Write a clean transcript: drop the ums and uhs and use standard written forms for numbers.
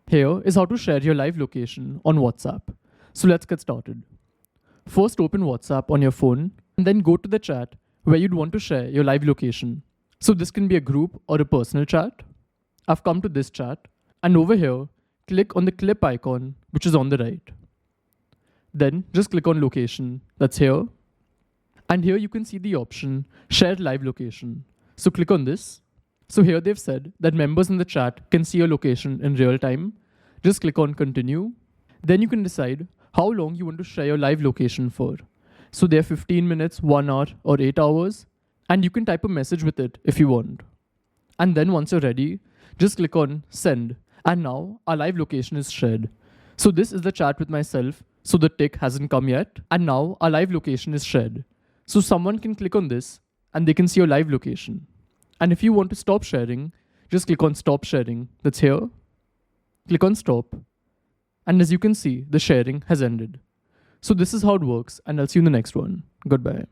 Here is how to share your live location on WhatsApp. So let's get started. First open WhatsApp on your phone and then go to the chat where you'd want to share your live location. So this can be a group or a personal chat. I've come to this chat and over here, click on the clip icon which is on the right. Then just click on location, that's here. And here you can see the option share live location. So click on this. So here they've said that members in the chat can see your location in real time. Just click on continue. Then you can decide how long you want to share your live location for. So they're 15 minutes, 1 hour, or 8 hours. And you can type a message with it if you want. And then once you're ready, just click on send. And now our live location is shared. So this is the chat with myself. So the tick hasn't come yet. And now our live location is shared. So someone can click on this and they can see your live location. And if you want to stop sharing, just click on stop sharing. That's here. Click on stop. And as you can see, the sharing has ended. So this is how it works, and I'll see you in the next one. Goodbye.